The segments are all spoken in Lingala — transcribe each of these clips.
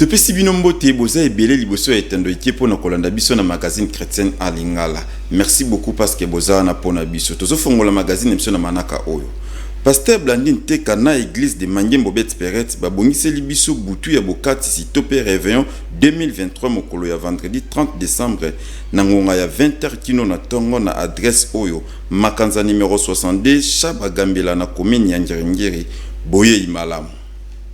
Topesi bino mbote boza ebele liboso etendo ekipo na kolanda biso na magazine chrétienne à Lingala. Merci beaucoup parce que boza na pona biso. Tozo fongola magazine biso na manaka oyo. Pasteur Blandine Teka na église de Mangembo Betperet babongiseli biso butu ya bokati si topé réveillon 2023 mokolo ya vendredi 30 décembre na ngonga ya 20h kino na tongo na adresse oyo Makanza numéro 62 Chaba Gambela na commune ya Ngiringiri boye imalamu.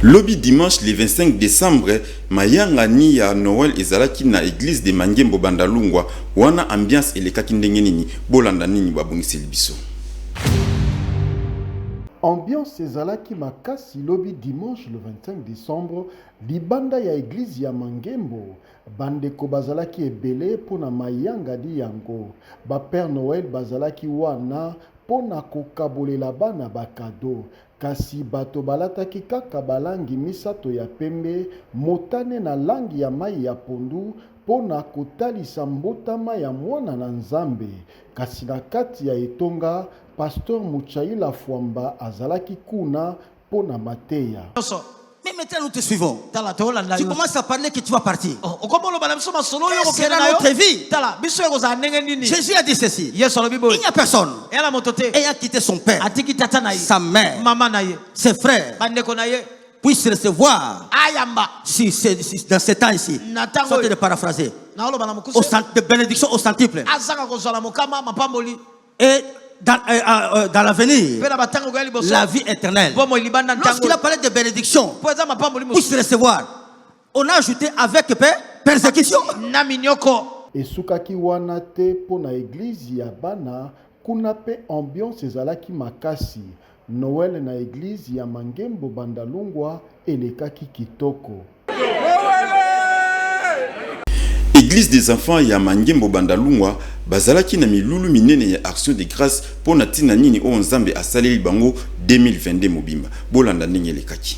Lobby dimanche le 25 décembre, mayanga ni ya Noël ezalaki na église de Mangembo Bandalungwa wana ambiance elekaki ndenge nini bolanda nini babongiseli biso. Ambiance ezalaki makasi lobby dimanche le 25 décembre libanda ya église ya Mangembo bandeko bazalaki ebele pona mayanga di yango ba Père Noël bazalaki wana pona kokabolela bana bakado kasi bato balataki kaka balangi misato ya pembe motane na langi ya mai ya pondu pona kotalisa mbotama ya mwana na Nzambe kasi na kati ya etonga Pasteur Muchaila Fwamba azalaki kuna pona mateya. Mais maintenant nous te suivons. Tu commences à parler que tu vas partir. C'est dans notre vie. Jésus a dit ceci. Il n'y a personne. Et a quitté son père, sa mère, ses frères, puisse recevoir dans ce temps ici. Sortez de paraphraser. De bénédiction au centuple. Et dans l'avenir, la vie éternelle. Lorsqu'il a parlé de bénédiction, puisse recevoir, on a ajouté avec persécution. Et soukaki wana te pona église ya bana kuna pe ambiance ezalaki makasi. Noël na église ya Mangembo Bandalungwa elekaki kitoko. Église des enfants ya Mangembo Bandalungwa bazalaki na milulu minene ya action de grâce pona tina nini o Nzambe asaleli bango 2022 mobimba bolanda ndenge lekaki.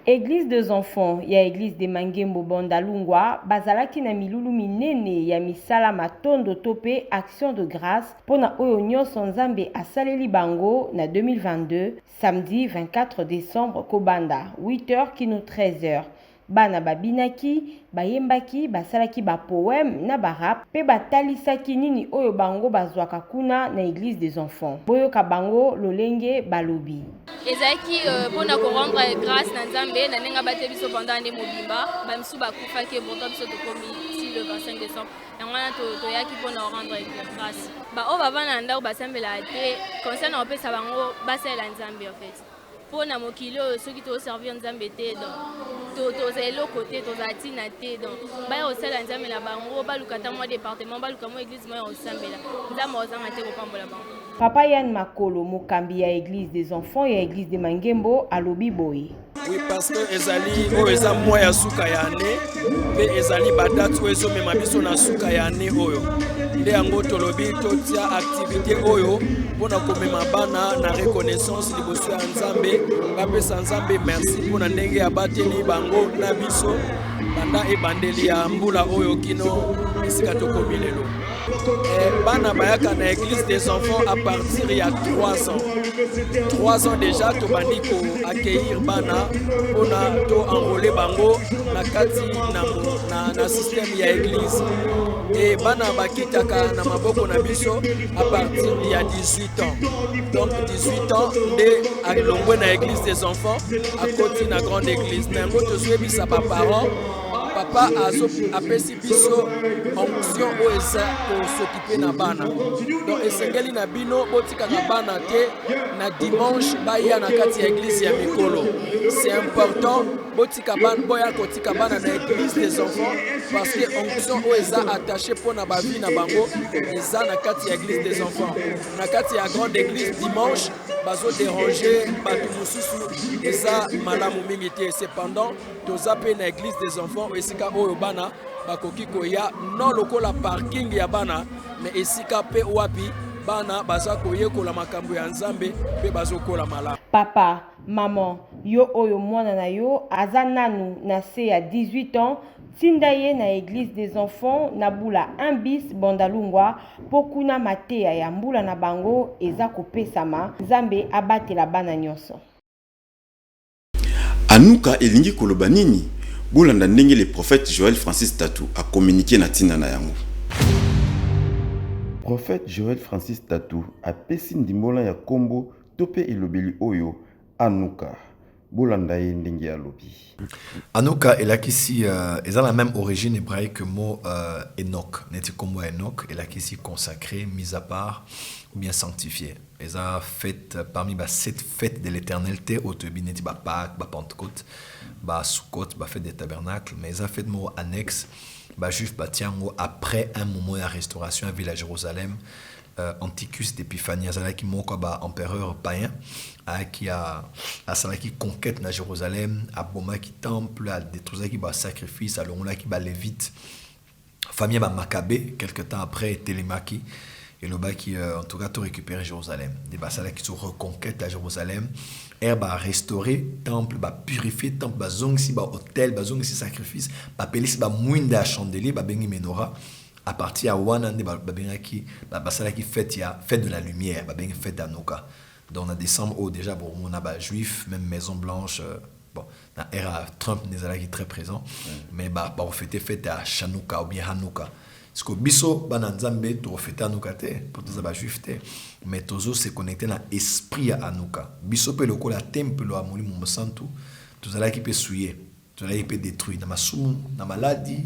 Église des enfants ya église de Mangembo Bandalungwa bazalaki na milulu minene ya misala matondo tope action de grâce pona oyo nyonso Nzambe asaleli bango na 2022 samedi 24 décembre kobanda 8h kino 13h. Bana babinaki, bayembaki, basalaki ba poème na barap, pe batalisaki nini oyo bango bazwaka kuna na église des enfants. Boyoka bango lolenge balobi. Ezaki pona ko rendre grâce na Nzambe na nenga bate biso pendant ane mobimba, ba misu bakufa ke bonto biso to komi ici le 25 décembre. Yangwana to yaki pona rendre grâce. Ba o bavana ndako basambela te, concernant opesa bango basela Nzambe en fait. Pona mokilo ceux qui t'ont servi Nzambe te donc to zelo côté to zatina te donc ba o sala Nzambe la bango ba lukata mo département ba lukamo église mo o sambela Nzambe o zanga te ko pambola bango. Papa Yann Makolo mokambi ya église des enfants ya église de Mangembo alobi boye. Oui, parce que ezali o eza moya suka ya ane pe ezali badatu ezo mema biso na suka ya ane oyo nde yango tolobi totia activité oyo pona komema bana na reconnaissance liboso ya Nzambe bapesa Nzambe merci pona ndenge ya bateli bango na biso banda ebandeli ya mbula oyo kino esika tokomi lelo. Bana bayaka na église des enfants à partir il y a 3 ans. 3 ans déjà to bandiko accueillir bana ona to enrôler bango na kati na système ya église. Et bana bakitaka na maboko na biso à partir il y a 18 ans. Donc 18 ans de alongwe na église des enfants à côté na grande église. Nango to zwebisa ba parents papa apesi biso onction oeza pour s'occuper na bana. Donc esengeli na bino botika na bana te na dimanche baya na kati ya église ya mikolo. C'est important botika bana boya kotika bana na église des enfants parce que onction oeza attaché pour na ba vie na bango eza na kati ya église des enfants. Na kati ya grande église dimanche bazo déranger batu mususu eza malamu mingi te. Cependant toza pe na église des enfants esika oyo bana bakoki koya non lokola parking ya bana mais esika pe wapi bana baza koyekola makambo ya Nzambe pe bazokola malamu. Papa, maman, yo oyo mwana na yo aza nanu na se ya 18 ans tinda ye na église des enfants na bula 1 bis Bandalungwa pokuna mateya ya mbula na bango eza kopesama Nzambe abatela bana nyonso. Anuka elingi koloba nini? Bolanda ndenge le prophète Joël Francis Tatou a communiqué na tina na yango. Prophète Joël Francis Tatou a pesi ndimbola ya kombo tope elobeli oyo Anuka. Bolanda ndenge ya lobi. Anuka est là qu'ici, ils ont la même origine hébraïque que le mot Enoch. N'est-ce comme mot Enoch, est là qu'ici consacré, mis à part ou bien sanctifié. Ils ont fait parmi 7 fêtes de l'éternel, au début, n'est-ce pas Pâques, Pentecôte, Sukkot, fête des tabernacles, mais ils ont fait le mot annexe, juif, tiens, après un moment de la restauration à la ville à Jérusalem. Anticus d'Épiphanie, qui est empereur païen, qui a conquête dans Jérusalem, a bomba qui temple, a détruit qui sacrifice, a l'on qui lévite, famille Maccabée, quelques temps après Télémaque, et le bas qui en tout cas tout récupéré Jérusalem. Des bassala qui sont reconquête à Jérusalem, a restauré temple, purifié temple, zong si hôtel, zong si sacrifice, pelé si mouinda chandelier, bengi menorah. À partir de Wan qui fête de la lumière, fête d'Anouka. Donc en décembre, déjà bon, on a juif, même Maison Blanche, bon, dans l'ère Trump n'est très présent, mais on fête à Chanouka ou bien Hanouka. Parce que biso bananzambe to fête Hanouka te, pour tous les juifs te, mais tozo se connecter dans l'esprit à Hanouka. Biso pe loko la temple à Moli Mumsantu, tous les qui peut souiller, tous les qui peut détruire, dans ma soum, dans maladie.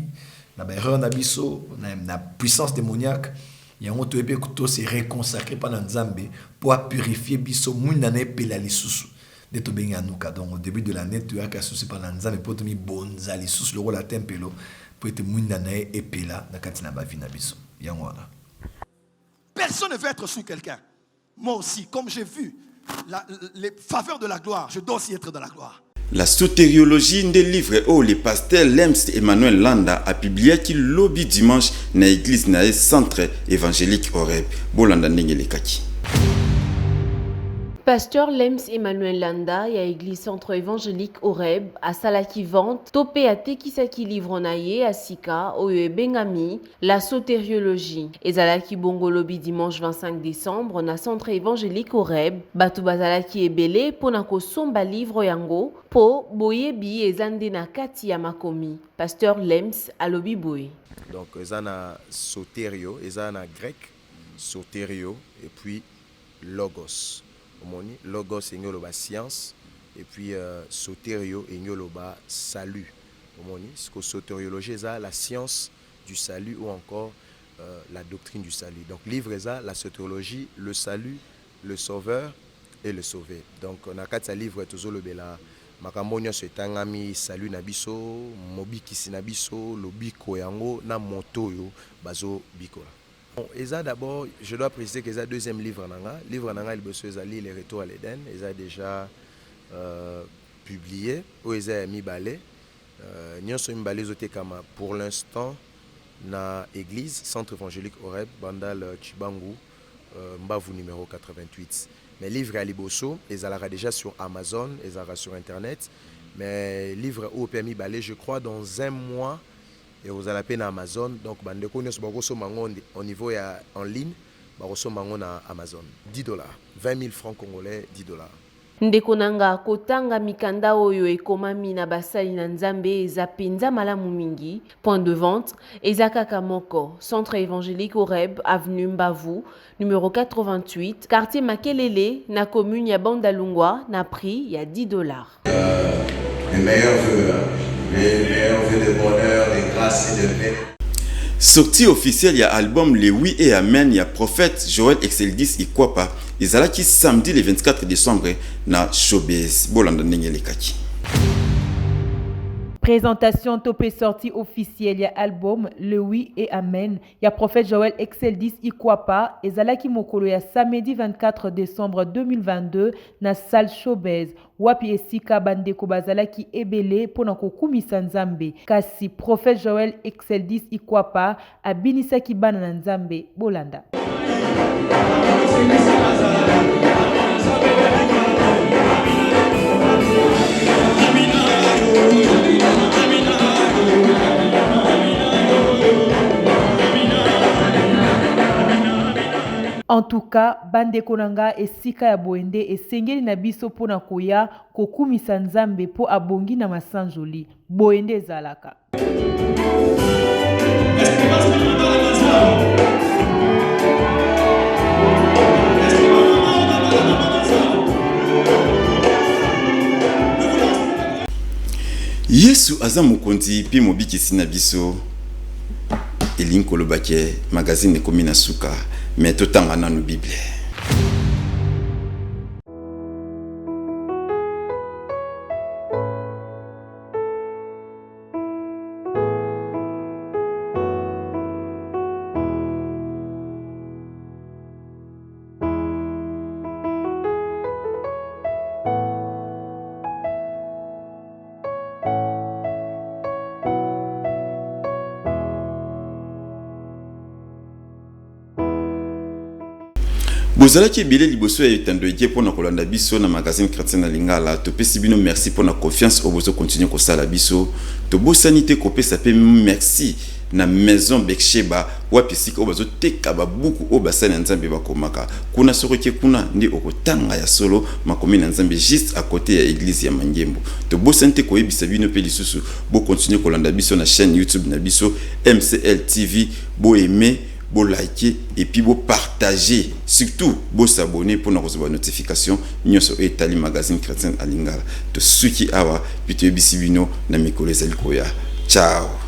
Na erreur na biso na puissance démoniaque yango to ebe kuto se réconsacrer pendant Nzambe pour purifier biso munda na epela lisusu de to benga Anuka. Donc au début de l'année tu as qu'à souci pendant Nzambe pour te mi bonza lisusu le rôle tempelo pour te munda na epela na katina ba vie na biso yango wana. Personne ne veut être sous quelqu'un. Moi aussi, comme j'ai vu les faveurs de la gloire, je dois aussi être dans la gloire. La sotériologie des livres où le pasteur Lems Emmanuel Landa a publié qu'il lobby dimanche na église na centre évangélique Horeb. Bolanda ndengele kaki. Pasteur Lems Emmanuel Landa ya église centre évangélique Horeb à Salaki vente topé à tekisaki livre naye à Sika oyo bengami la sotériologie. Ezalaki bongo lobby dimanche 25 décembre na centre évangélique Horeb batu bazalaki ebele pona ko somba livre yango po boyebi ezande na kati ya makomi. Pasteur Lems alobi boy. Donc ezana sotério, ezana grec sotério et puis logos. Logos et la science et puis sotério et la salut. Ce que sotériologie c'est la science du salut ou encore la doctrine du salut. Donc livre ça la sotériologie, le salut, le sauveur et le sauvé. Donc on a quatre livres toujours le bela makambonya setangami salut nabiso mobiki nabiso lobiko yango na motoyo bazo bikola. Et ça d'abord, je dois préciser que c'est deuxième livre nanga. Livre nanga il besoin d'ali les retours à l'Éden. Ils ont déjà publié. Où ils ont mis balai. Nous sommes balai zoté kama pour l'instant na église centre évangélique Horeb Bandal Chibangu Mbavu numéro 88. Mais livre à Liboso, ils ont déjà sur Amazon, ils ont sur internet. Mais livre où permis balai, je crois dans un mois. Et vous allez payer à Amazon. Donc, au niveau en ligne, à Amazon. $10. 20 000 francs congolais, $10. Ndekonanga kotanga mikanda oyo ekomami na basali na Nzambe eza penza malamu mingi. Point de vente ezakaka moko centre évangélique Horeb avenue Mbavu numéro 88 quartier Makelele na commune ya Bandalungwa na prix ya $10. Les meilleurs vœux, les meilleurs vœux de bonheur, de grâce et de paix. Sortie officielle ya album Le Oui et Amen ya prophète Joël Exeldis Ikwapa ezalaki samedi le 24 décembre na Showbiz. Bolanda ndengele kaki. Présentation topé sortie officielle ya album Le Oui et Amen ya prophète Joël Exeldis Ikwapa ezalaki mokolo ya samedi 24 décembre 2022 na salle Showbiz. Wapi esika bandeko bazalaki ebele pona kokumisa Nzambe kasi prophète Joël Exeldis Ikwapa abinisaki bana na Nzambe. Bolanda. En tout cas, bande konanga esika ya boende esengeli na biso pona koya kokumisa nzambe po abongi na masanjoli. Boende ezalaka. Yesu aza mokonzi pi mobikisi na biso. Elinko lobake magazine ekomi na suka me totanga nanu Bible. Bozalaki ebele liboso ya etando eke pona kolanda biso na magazine chrétien na Lingala. Topesi bino merci pona confiance o bozo continuer kosala biso. Tobosani te kopesa pe merci na maison Beksheba wapisika o bazo teka ba buku o basani na Nzambe bakomaka. Kuna soroke kuna ndi okotanga ya solo makomi na Nzambe juste à côté ya église ya Mangembo. Tobosani te koyebisa bino pe lisusu bo continuer kolanda biso na chaîne YouTube na biso MCL TV bo aimer, bo liker et puis bo partager, surtout bo s'abonner pour nous recevoir notification nyoso etali magazine chrétien à Lingala. To suki awa puis to bisibino na mikolo ezali koya. Ciao.